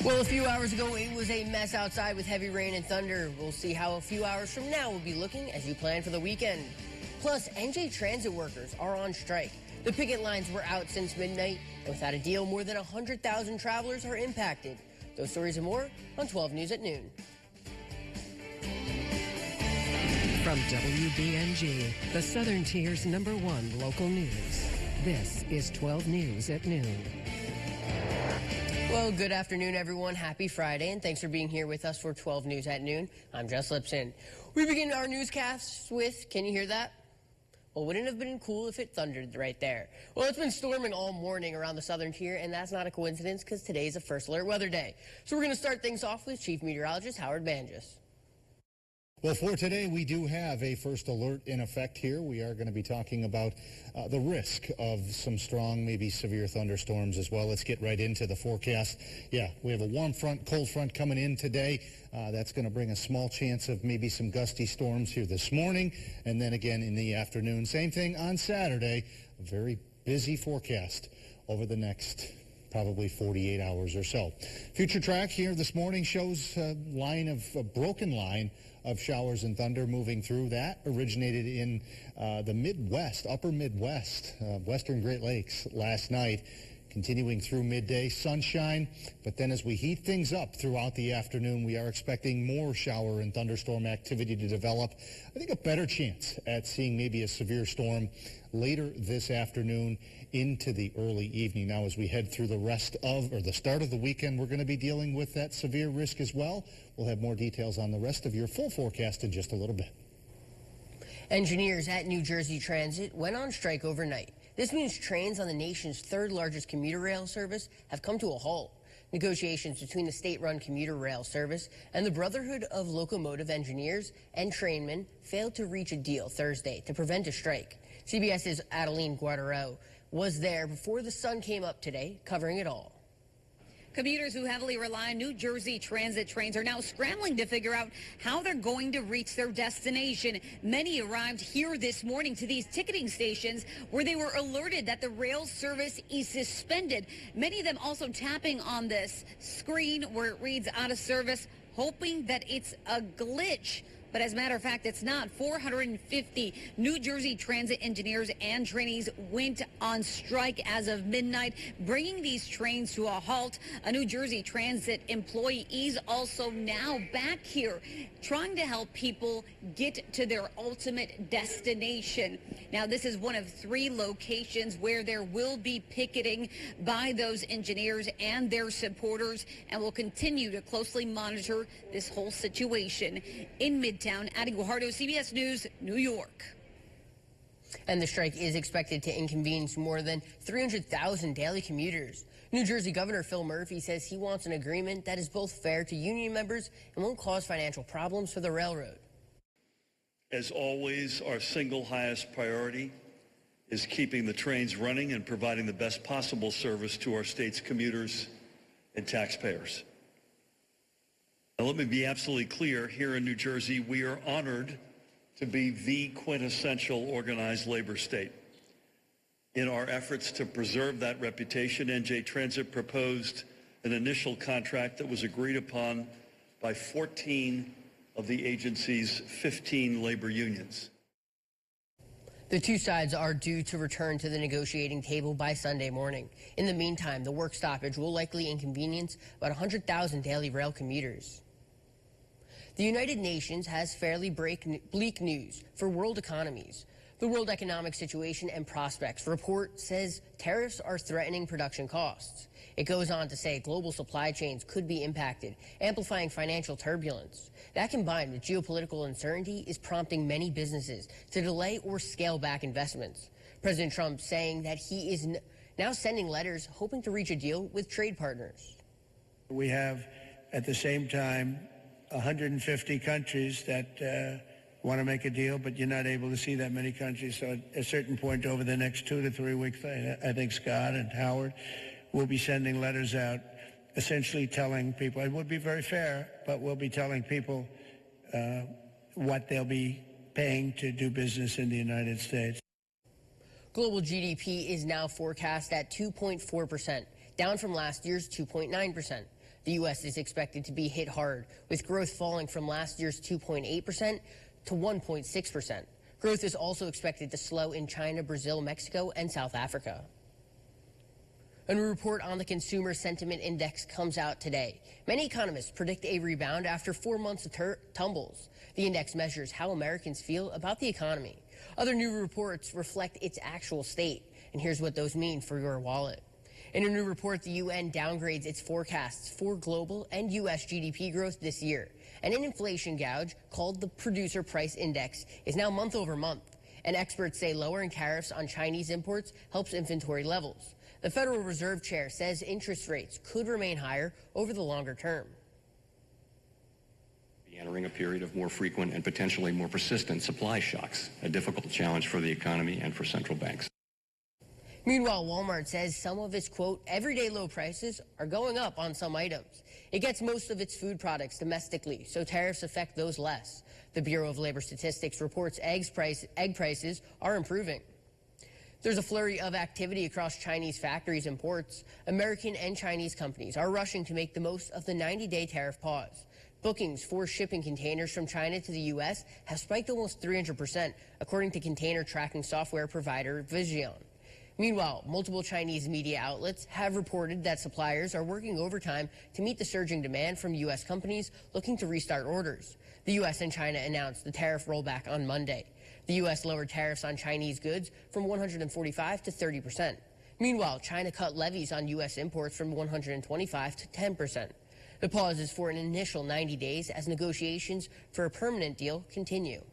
Well, a few hours ago, it was a mess outside with heavy rain and thunder. We'll see how a few hours from now will be looking as you plan for the weekend. Plus, NJ Transit workers are on strike. The picket lines were out since midnight, and without a deal, more than 100,000 travelers are impacted. Those stories and more on 12 News at noon. From WBNG, the Southern Tier's #1 local news. This is 12 News at noon. Well, good afternoon, everyone. Happy Friday, and thanks for being here with us for 12 News at noon. I'm Jess Liptzin. We begin our newscasts with, can you hear that? Well, wouldn't it have been cool if it thundered right there? Well, it's been storming all morning around the Southern Tier, and that's not a coincidence because today's a first alert weather day. So we're going to start things off with Chief Meteorologist Howard Banges. Well, for today, we do have a first alert in effect here. We are going to be talking about the risk of some strong, maybe severe thunderstorms as well. Let's get right into the forecast. Yeah, we have a warm front, cold front coming in today. That's going to bring a small chance of maybe some gusty storms here this morning. And then again in the afternoon. Same thing on Saturday. A very busy forecast over the next probably 48 hours or so. Future track here this morning shows a broken line of showers and thunder moving through. That originated in the Midwest, upper Midwest, western Great Lakes last night, continuing through midday, sunshine. But then as we heat things up throughout the afternoon, we are expecting more shower and thunderstorm activity to develop. I think a better chance at seeing maybe a severe storm later this afternoon into the early evening. Now, as we head through the start of the weekend, we're going to be dealing with that severe risk as well. We'll have more details on the rest of your full forecast in just a little bit. Engineers at New Jersey Transit went on strike overnight. This means trains on the nation's third largest commuter rail service have come to a halt. Negotiations between the state-run commuter rail service and the Brotherhood of Locomotive Engineers and Trainmen failed to reach a deal Thursday to prevent a strike. CBS's Adeline Guadaro was there before the sun came up today, covering it all. Commuters who heavily rely on New Jersey Transit trains are now scrambling to figure out how they're going to reach their destination. Many arrived here this morning to these ticketing stations where they were alerted that the rail service is suspended. Many of them also tapping on this screen where it reads out of service, hoping that it's a glitch. But as a matter of fact, it's not. 450 New Jersey Transit engineers and trainees went on strike as of midnight, bringing these trains to a halt. A New Jersey Transit employee is also now back here trying to help people get to their ultimate destination. Now, this is one of 3 locations where there will be picketing by those engineers and their supporters, and will continue to closely monitor this whole situation. In Midtown, Addie Guajardo, CBS News, New York. And the strike is expected to inconvenience more than 300,000 daily commuters. New Jersey Governor Phil Murphy says he wants an agreement that is both fair to union members and won't cause financial problems for the railroad. As always, our single highest priority is keeping the trains running and providing the best possible service to our state's commuters and taxpayers. Now, let me be absolutely clear. Here in New Jersey, we are honored to be the quintessential organized labor state. In our efforts to preserve that reputation, NJ Transit proposed an initial contract that was agreed upon by 14 of the agency's 15 labor unions. The two sides are due to return to the negotiating table by Sunday morning. In the meantime, the work stoppage will likely inconvenience about 100,000 daily rail commuters. The United Nations has fairly bleak news for world economies. The World Economic Situation and Prospects report says tariffs are threatening production costs. It goes on to say global supply chains could be impacted, amplifying financial turbulence. That, combined with geopolitical uncertainty, is prompting many businesses to delay or scale back investments. President Trump saying that he is now sending letters hoping to reach a deal with trade partners. We have, at the same time, 150 countries that want to make a deal, but you're not able to see that many countries. So at a certain point over the next 2 to 3 weeks, I think Scott and Howard will be sending letters out, essentially telling people, it would be very fair, but we'll be telling people what they'll be paying to do business in the United States. Global GDP is now forecast at 2.4%, down from last year's 2.9%. The U.S. is expected to be hit hard, with growth falling from last year's 2.8% to 1.6%. Growth is also expected to slow in China, Brazil, Mexico, and South Africa. A new report on the Consumer Sentiment Index comes out today. Many economists predict a rebound after 4 months of tumbles. The index measures how Americans feel about the economy. Other new reports reflect its actual state, and here's what those mean for your wallet. In a new report, the UN downgrades its forecasts for global and U.S. GDP growth this year. And an inflation gouge called the Producer Price Index is now month over month. And experts say lowering tariffs on Chinese imports helps inventory levels. The Federal Reserve Chair says interest rates could remain higher over the longer term. Entering a period of more frequent and potentially more persistent supply shocks, a difficult challenge for the economy and for central banks. Meanwhile, Walmart says some of its, quote, everyday low prices are going up on some items. It gets most of its food products domestically, so tariffs affect those less. The Bureau of Labor Statistics reports egg prices are improving. There's a flurry of activity across Chinese factories and ports. American and Chinese companies are rushing to make the most of the 90-day tariff pause. Bookings for shipping containers from China to the U.S. have spiked almost 300%, according to container tracking software provider Vision. Meanwhile, multiple Chinese media outlets have reported that suppliers are working overtime to meet the surging demand from U.S. companies looking to restart orders. The U.S. and China announced the tariff rollback on Monday. The U.S. lowered tariffs on Chinese goods from 145 to 30%. Meanwhile, China cut levies on U.S. imports from 125 to 10%. The pause is for an initial 90 days as negotiations for a permanent deal continue.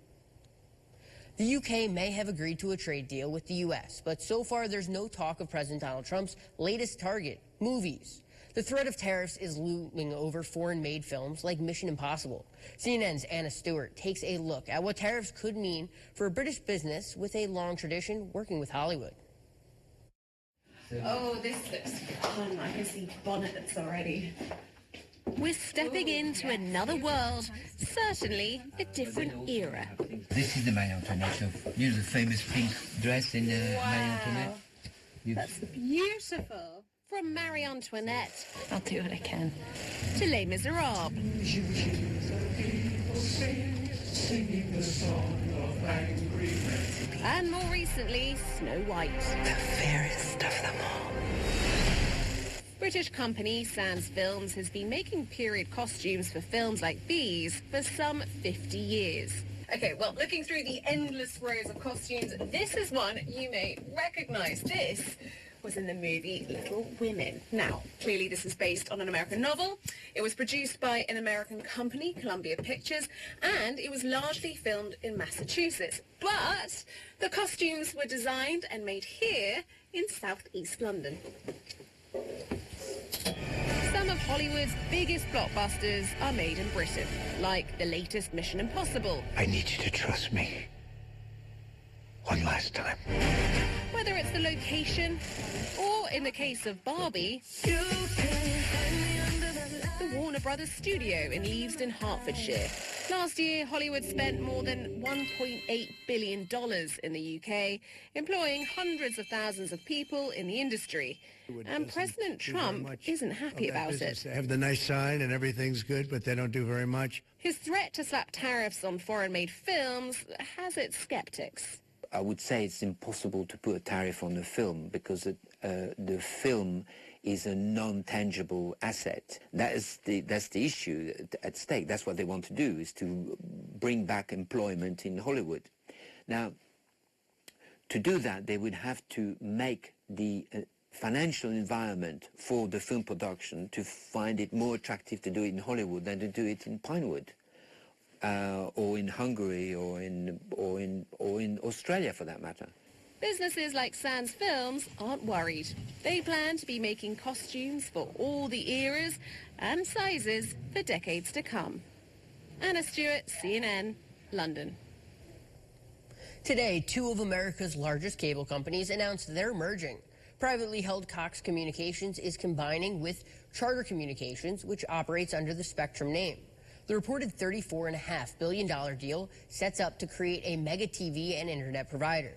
The UK may have agreed to a trade deal with the U.S., but so far there's no talk of President Donald Trump's latest target, movies. The threat of tariffs is looming over foreign-made films like Mission Impossible. CNN's Anna Stewart takes a look at what tariffs could mean for a British business with a long tradition working with Hollywood. Oh, this looks fun. I can see bonnets already. We're stepping into another world, certainly a different era. This is the Marie Antoinette, so you know the famous pink dress in Marie Antoinette? That's beautiful. From Marie Antoinette, I'll do what I can, to Les Miserables. And more recently, Snow White. the fairest of them all. British company Sands Films has been making period costumes for films like these for some 50 years. Okay, well, looking through the endless rows of costumes, this is one you may recognise. This was in the movie Little Women. Now, clearly this is based on an American novel. It was produced by an American company, Columbia Pictures, and it was largely filmed in Massachusetts. But the costumes were designed and made here in southeast London. Some of Hollywood's biggest blockbusters are made in Britain, like the latest Mission Impossible. I need you to trust me. One last time. Whether it's the location, or in the case of Barbie, the Warner Brothers studio in Leavesden, Hertfordshire. Last year, Hollywood spent more than $1.8 billion in the UK, employing hundreds of thousands of people in the industry. And President Trump isn't happy about it. They have the nice sign and everything's good, but they don't do very much. His threat to slap tariffs on foreign-made films has its skeptics. I would say it's impossible to put a tariff on the film because the film is a non-tangible asset. That's the issue at stake. That's what they want to do, is to bring back employment in Hollywood. Now, to do that, they would have to make the financial environment for the film production to find it more attractive to do it in Hollywood than to do it in Pinewood. Or in Hungary, or in Australia, for that matter. Businesses like Sands Films aren't worried. They plan to be making costumes for all the eras and sizes for decades to come. Anna Stewart, CNN, London. Today, two of America's largest cable companies announced they're merging. Privately held Cox Communications is combining with Charter Communications, which operates under the Spectrum name. The reported $34.5 billion deal sets up to create a mega TV and internet provider.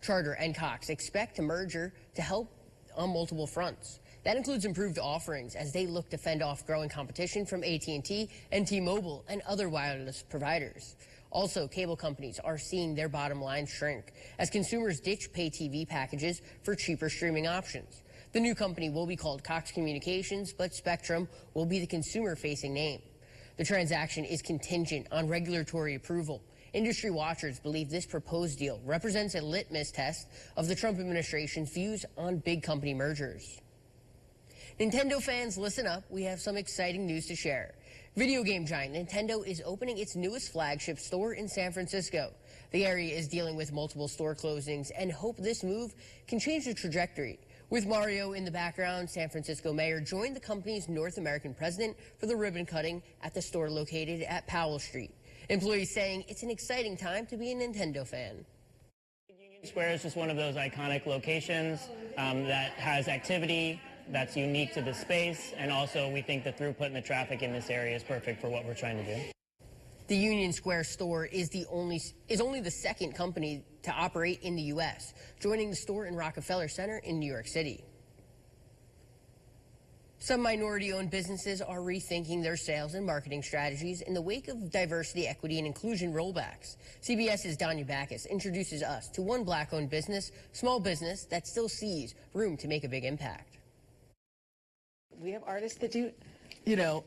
Charter and Cox expect the merger to help on multiple fronts. That includes improved offerings as they look to fend off growing competition from AT&T and T-Mobile and other wireless providers. Also, cable companies are seeing their bottom line shrink as consumers ditch pay TV packages for cheaper streaming options. The new company will be called Cox Communications, but Spectrum will be the consumer-facing name. The transaction is contingent on regulatory approval. Industry watchers believe this proposed deal represents a litmus test of the Trump administration's views on big company mergers. Nintendo fans, listen up. We have some exciting news to share. Video game giant Nintendo is opening its newest flagship store in San Francisco. The area is dealing with multiple store closings and hope this move can change the trajectory. With Mario in the background, San Francisco mayor joined the company's North American president for the ribbon cutting at the store located at Powell Street. Employees saying it's an exciting time to be a Nintendo fan. Union Square is just one of those iconic locations that has activity that's unique to the space, and also we think the throughput and the traffic in this area is perfect for what we're trying to do. The Union Square store is only the second company to operate in the U.S., joining the store in Rockefeller Center in New York City. Some minority-owned businesses are rethinking their sales and marketing strategies in the wake of diversity, equity, and inclusion rollbacks. CBS's Danya Backus introduces us to one black-owned business, small business, that still sees room to make a big impact. We have artists that do,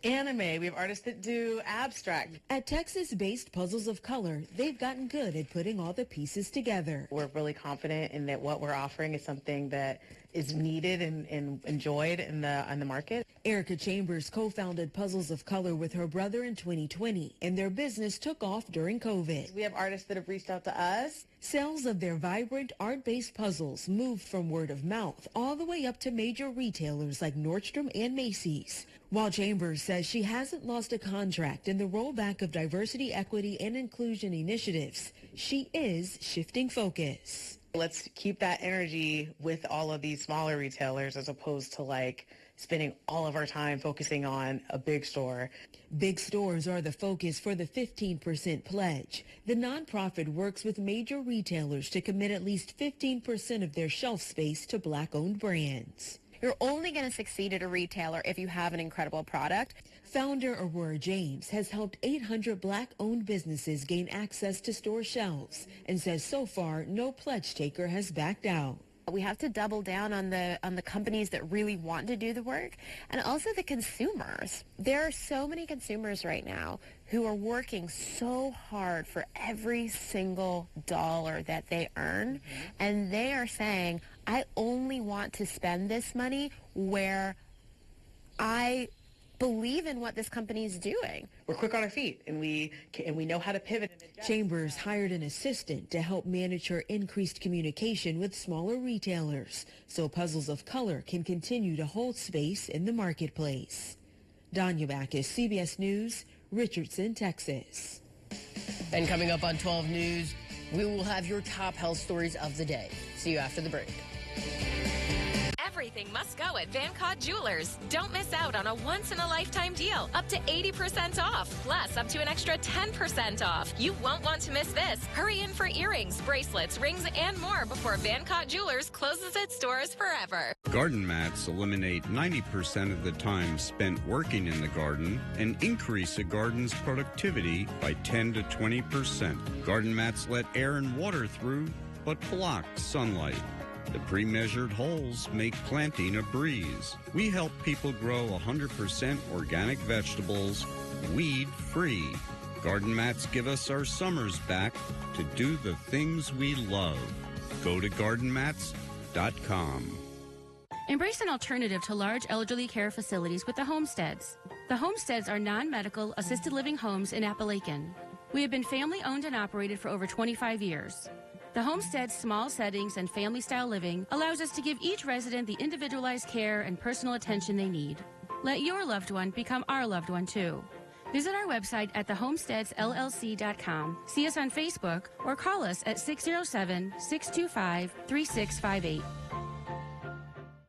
anime. We have artists that do abstract. At Texas-based Puzzles of Color, they've gotten good at putting all the pieces together. We're really confident in that what we're offering is something that is needed and enjoyed in the market. Erica Chambers co-founded Puzzles of Color with her brother in 2020, and their business took off during COVID. We have artists that have reached out to us. Sales of their vibrant art-based puzzles moved from word of mouth all the way up to major retailers like Nordstrom and Macy's. While Chambers says she hasn't lost a contract in the rollback of diversity, equity, and inclusion initiatives, she is shifting focus. Let's keep that energy with all of these smaller retailers as opposed to spending all of our time focusing on a big store. Big stores are the focus for the 15% pledge. The nonprofit works with major retailers to commit at least 15% of their shelf space to black-owned brands. You're only going to succeed at a retailer if you have an incredible product. Founder Aurora James has helped 800 black-owned businesses gain access to store shelves and says so far no pledge taker has backed out. We have to double down on the companies that really want to do the work, and also the consumers. There are so many consumers right now who are working so hard for every single dollar that they earn, and they are saying, I only want to spend this money where I believe in what this company is doing. We're quick on our feet, and we know how to pivot. Chambers hired an assistant to help manage her increased communication with smaller retailers so Puzzles of Color can continue to hold space in the marketplace. Danya Backus, CBS News, Richardson, Texas. And coming up on 12 News, we will have your top health stories of the day. See you after the break. Everything must go at Van Cott Jewelers. Don't miss out on a once-in-a-lifetime deal, up to 80% off, plus up to an extra 10% off. You won't want to miss this. Hurry in for earrings, bracelets, rings, and more before Van Cott Jewelers closes its doors forever. Garden mats eliminate 90% of the time spent working in the garden and increase a garden's productivity by 10 to 20%. Garden mats let air and water through, but block sunlight. The pre-measured holes make planting a breeze. We help people grow 100% organic vegetables, weed-free. Garden mats give us our summers back to do the things we love. Go to gardenmats.com. Embrace an alternative to large elderly care facilities with the Homesteads. The Homesteads are non-medical assisted living homes in Appalachian. We have been family-owned and operated for over 25 years. The Homestead's small settings and family-style living allows us to give each resident the individualized care and personal attention they need. Let your loved one become our loved one, too. Visit our website at thehomesteadsllc.com, see us on Facebook, or call us at 607-625-3658.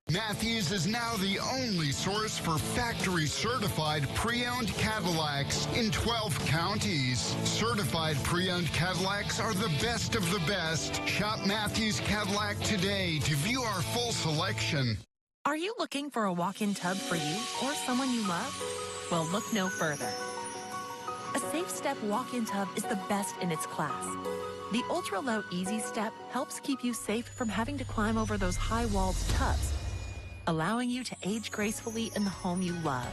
Matthews is now the only source for factory-certified pre-owned Cadillacs in 12 counties. Certified pre-owned Cadillacs are the best of the best. Shop Matthews Cadillac today to view our full selection. Are you looking for a walk-in tub for you or someone you love? Well, look no further. A Safe Step walk-in tub is the best in its class. The ultra-low Easy Step helps keep you safe from having to climb over those high-walled tubs, allowing you to age gracefully in the home you love.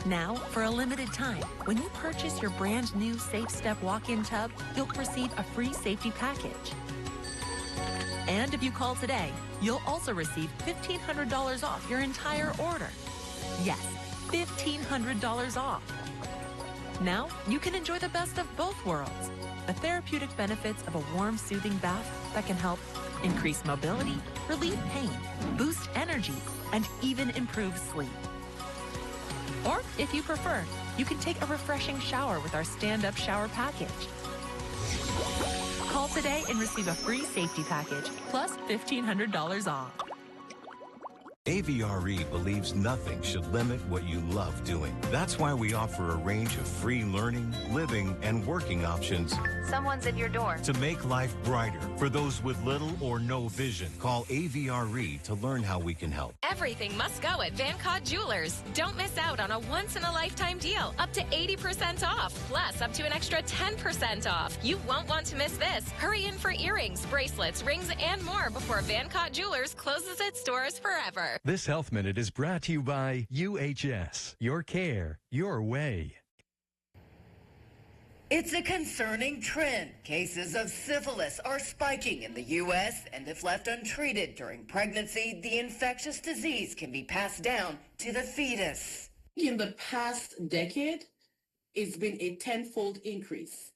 Now, for a limited time, when you purchase your brand new Safe Step walk-in tub, you'll receive a free safety package. And if you call today, you'll also receive $1,500 off your entire order. Yes, $1,500 off. Now, you can enjoy the best of both worlds. The therapeutic benefits of a warm, soothing bath that can help increase mobility, relieve pain, boost energy, and even improve sleep. Or, if you prefer, you can take a refreshing shower with our stand-up shower package. Call today and receive a free safety package, plus $1,500 off. AVRE believes nothing should limit what you love doing. That's why we offer a range of free learning, living, and working options. Someone's at your door. To make life brighter for those with little or no vision, call AVRE to learn how we can help. Everything must go at Van Cott Jewelers. Don't miss out on a once-in-a-lifetime deal, up to 80% off, plus up to an extra 10% off. You won't want to miss this. Hurry in for earrings, bracelets, rings, and more before Van Cott Jewelers closes its doors forever. This Health Minute is brought to you by UHS. Your care, your way. It's a concerning trend. Cases of syphilis are spiking in the U.S., and if left untreated during pregnancy, the infectious disease can be passed down to the fetus. In the past decade, it's been a tenfold increase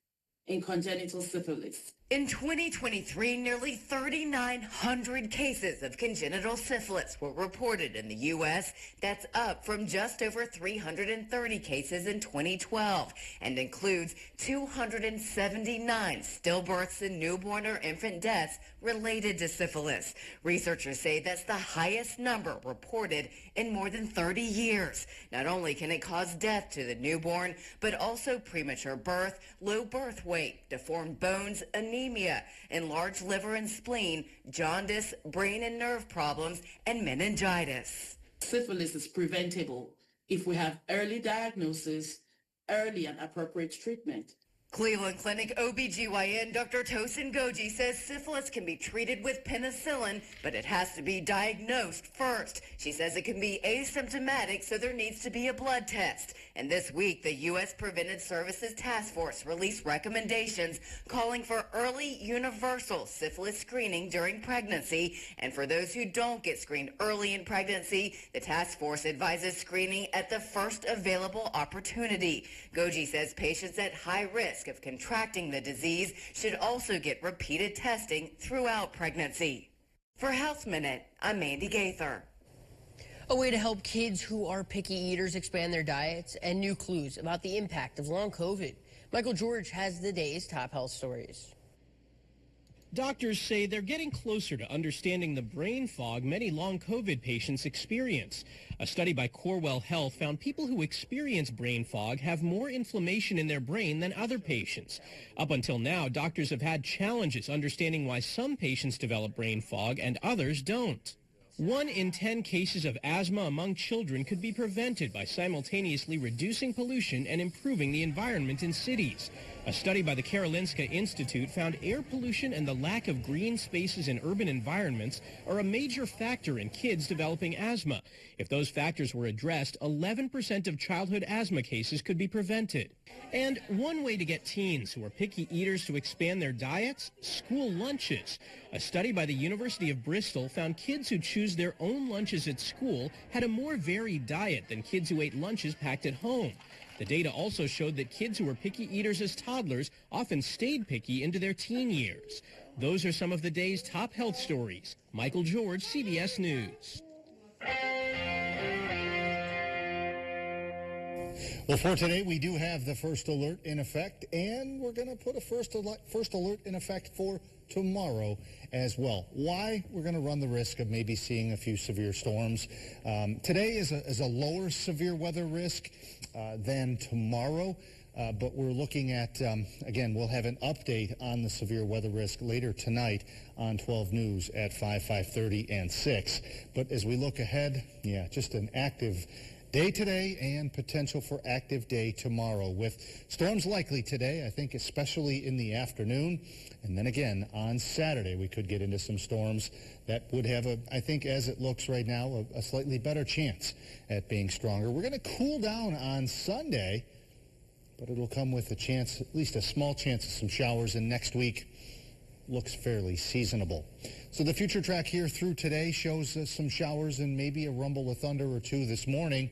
in congenital syphilis. In 2023, nearly 3,900 cases of congenital syphilis were reported in the U.S. That's up from just over 330 cases in 2012 and includes 279 stillbirths and newborn or infant deaths related to syphilis. Researchers say that's the highest number reported in more than 30 years. Not only can it cause death to the newborn, but also premature birth, low birth weight, deformed bones, anemia, enlarged liver and spleen, jaundice, brain and nerve problems, and meningitis. Syphilis is preventable if we have early diagnosis, early and appropriate treatment. Cleveland Clinic OBGYN Dr. Tosin Goji says syphilis can be treated with penicillin, but it has to be diagnosed first. She says it can be asymptomatic, so there needs to be a blood test. And this week, the U.S. Preventive Services Task Force released recommendations calling for early universal syphilis screening during pregnancy. And for those who don't get screened early in pregnancy, the task force advises screening at the first available opportunity. Goji says patients at high risk of contracting the disease should also get repeated testing throughout pregnancy. For Health Minute, I'm Mandy Gaither. A way to help kids who are picky eaters expand their diets and new clues about the impact of long COVID. Michael George has the day's top health stories. Doctors say they're getting closer to understanding the brain fog many long COVID patients experience. A study by Corewell Health found people who experience brain fog have more inflammation in their brain than other patients. Up until now, doctors have had challenges understanding why some patients develop brain fog and others don't. 1 in 10 cases of asthma among children could be prevented by simultaneously reducing pollution and improving the environment in cities. A study by the Karolinska Institute found air pollution and the lack of green spaces in urban environments are a major factor in kids developing asthma. If those factors were addressed, 11% of childhood asthma cases could be prevented. And one way to get teens who are picky eaters to expand their diets? School lunches. A study by the University of Bristol found kids who choose their own lunches at school had a more varied diet than kids who ate lunches packed at home. The data also showed that kids who were picky eaters as toddlers often stayed picky into their teen years. Those are some of the day's top health stories. Michael George, CBS News. Well, for today, we do have the first alert in effect, and we're going to put a first alert in effect for tomorrow as well. Why? We're going to run the risk of maybe seeing a few severe storms. Today is a lower severe weather risk than tomorrow. but we're looking at, again, we'll have an update on the severe weather risk later tonight on 12 News at 5, 5:30, and 6. But as we look ahead, just an active day today and potential for active day tomorrow with storms likely today, I think especially in the afternoon. And then again, on Saturday, we could get into some storms that would have, I think as it looks right now, a slightly better chance at being stronger. We're going to cool down on Sunday, but it'll come with a chance, at least a small chance of some showers. And next week looks fairly seasonable. So the future track here through today shows some showers and maybe a rumble of thunder or two this morning.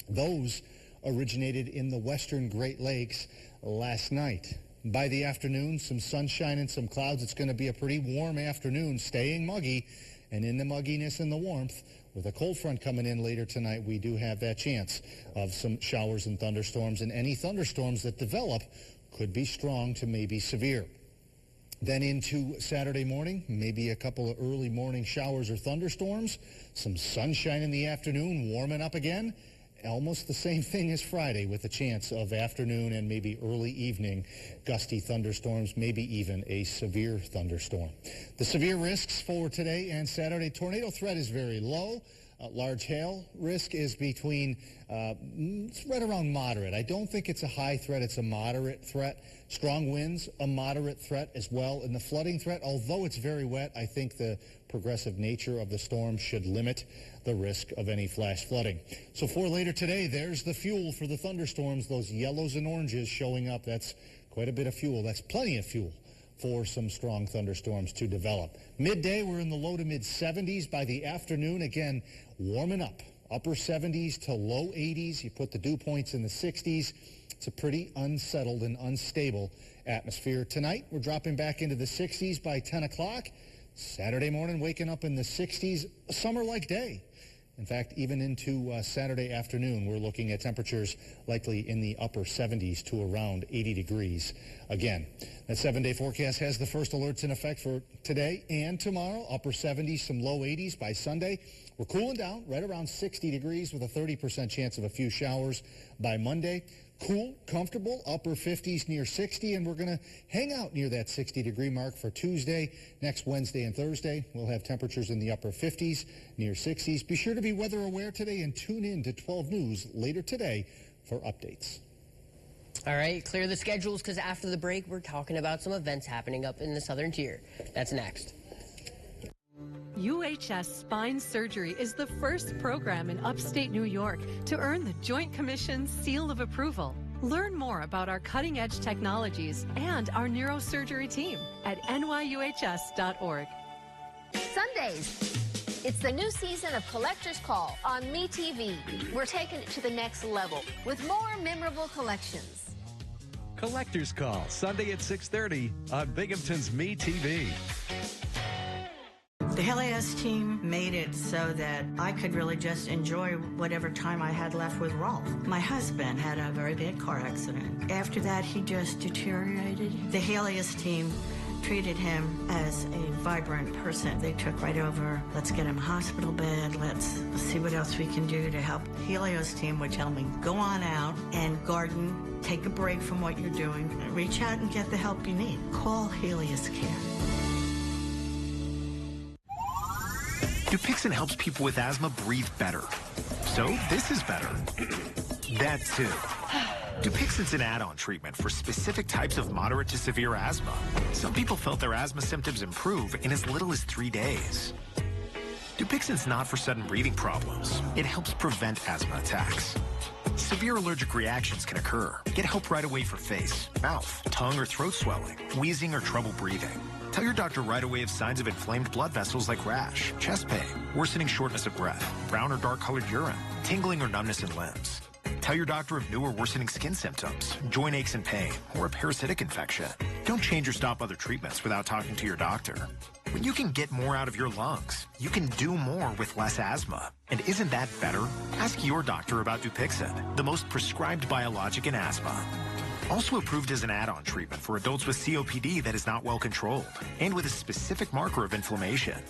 Those originated in the western Great Lakes last night. By the afternoon, some sunshine and some clouds. It's going to be a pretty warm afternoon, staying muggy. And in the mugginess and the warmth, with a cold front coming in later tonight, we do have that chance of some showers and thunderstorms. And any thunderstorms that develop could be strong to maybe severe. Then into Saturday morning, maybe a couple of early morning showers or thunderstorms. Some sunshine in the afternoon, warming up again. Almost the same thing as Friday with a chance of afternoon and maybe early evening gusty thunderstorms, maybe even a severe thunderstorm. The severe risks for today and Saturday, tornado threat is very low. Large hail risk is between, it's right around moderate. I don't think it's a high threat. It's a moderate threat. Strong winds, a moderate threat as well. And the flooding threat, although it's very wet, I think the progressive nature of the storm should limit the risk of any flash flooding. So for later today, there's the fuel for the thunderstorms, those yellows and oranges showing up. That's quite a bit of fuel. That's plenty of fuel for some strong thunderstorms to develop. Midday, we're in the low to mid 70s. By the afternoon, again, warming up. Upper 70s to low 80s. You put the dew points in the 60s. It's a pretty unsettled and unstable atmosphere. Tonight, we're dropping back into the 60s by 10 o'clock. Saturday morning, waking up in the 60s, a summer-like day. In fact, even into Saturday afternoon, we're looking at temperatures likely in the upper 70s to around 80 degrees. Again, that 7-day forecast has the first alerts in effect for today and tomorrow. Upper 70s, some low 80s by Sunday. We're cooling down right around 60 degrees with a 30% chance of a few showers by Monday. Cool, comfortable, upper 50s near 60, and we're going to hang out near that 60-degree mark for Tuesday. Next Wednesday and Thursday, we'll have temperatures in the upper 50s, near 60s. Be sure to be weather aware today and tune in to 12 News later today for updates. All right, clear the schedules because after the break, we're talking about some events happening up in the southern tier. That's next. UHS Spine Surgery is the first program in upstate New York to earn the Joint Commission's seal of approval. Learn more about our cutting-edge technologies and our neurosurgery team at nyuhs.org. Sundays. It's the new season of Collector's Call on MeTV. We're taking it to the next level with more memorable collections. Collector's Call, Sunday at 6:30 on Binghamton's MeTV. The Helios team made it so that I could really just enjoy whatever time I had left with Rolf. My husband had a very bad car accident. After that, he just deteriorated. The Helios team treated him as a vibrant person. They took right over, let's get him a hospital bed, let's see what else we can do to help. Helios team would tell me, go on out and garden, take a break from what you're doing, reach out and get the help you need. Call Helios Care. Dupixent helps people with asthma breathe better. So this is better. That too. Dupixent's an add-on treatment for specific types of moderate to severe asthma. Some people felt their asthma symptoms improve in as little as 3 days. Dupixent's not for sudden breathing problems. It helps prevent asthma attacks. Severe allergic reactions can occur. Get help right away for face, mouth, tongue or throat swelling, wheezing or trouble breathing. Tell your doctor right away of signs of inflamed blood vessels like rash, chest pain, worsening shortness of breath, brown or dark colored urine, tingling or numbness in limbs. Tell your doctor of new or worsening skin symptoms, joint aches and pain, or a parasitic infection. Don't change or stop other treatments without talking to your doctor. When you can get more out of your lungs, you can do more with less asthma. And isn't that better? Ask your doctor about Dupixent, the most prescribed biologic in asthma. Also approved as an add-on treatment for adults with COPD that is not well controlled and with a specific marker of inflammation.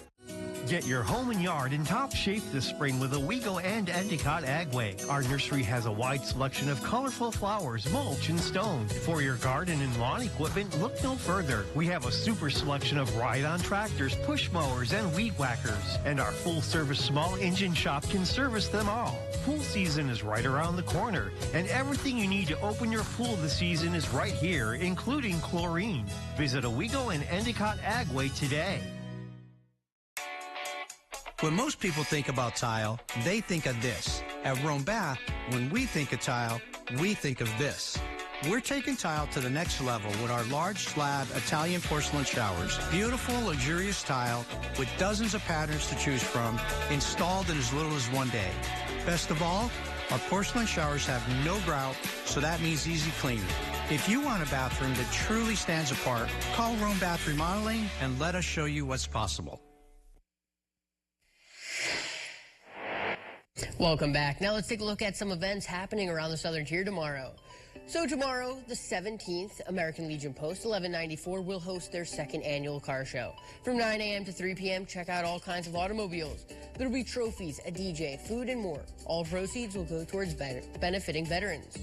Get your home and yard in top shape this spring with Owego and Endicott Agway. Our nursery has a wide selection of colorful flowers, mulch, and stone. For your garden and lawn equipment, look no further. We have a super selection of ride-on tractors, push mowers, and weed whackers. And our full-service small engine shop can service them all. Pool season is right around the corner, and everything you need to open your pool this season is right here, including chlorine. Visit Owego and Endicott Agway today. When most people think about tile, they think of this. At Rome Bath, when we think of tile, we think of this. We're taking tile to the next level with our large slab Italian porcelain showers. Beautiful, luxurious tile with dozens of patterns to choose from, installed in as little as 1 day. Best of all, our porcelain showers have no grout, so that means easy cleaning. If you want a bathroom that truly stands apart, call Rome Bath Remodeling and let us show you what's possible. Welcome back. Now let's take a look at some events happening around the Southern Tier tomorrow. So tomorrow, the 17th, American Legion Post 1194 will host their second annual car show. From 9 a.m. to 3 p.m., check out all kinds of automobiles. There will be trophies, a DJ, food, and more. All proceeds will go towards benefiting veterans.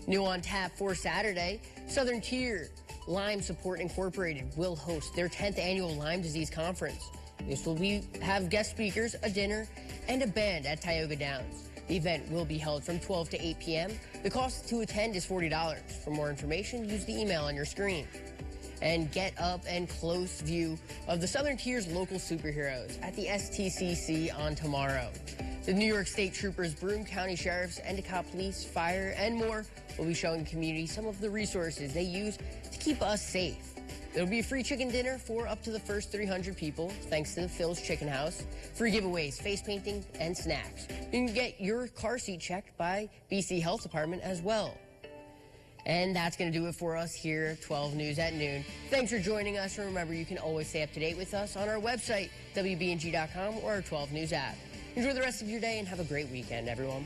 New on tap for Saturday, Southern Tier Lyme Support Incorporated will host their 10th annual Lyme Disease Conference. This will have guest speakers, a dinner, and a band at Tioga Downs. The event will be held from 12 to 8 p.m. The cost to attend is $40. For more information, use the email on your screen. And get up and close view of the Southern Tier's local superheroes at the STCC on tomorrow. The New York State Troopers, Broome County Sheriffs, Endicott Police, Fire, and more will be showing the community some of the resources they use to keep us safe. There will be a free chicken dinner for up to the first 300 people, thanks to the Phil's Chicken House. Free giveaways, face painting, and snacks. You can get your car seat checked by BC Health Department as well. And that's going to do it for us here at 12 News at Noon. Thanks for joining us. And remember, you can always stay up to date with us on our website, WBNG.com, or our 12 News app. Enjoy the rest of your day and have a great weekend, everyone.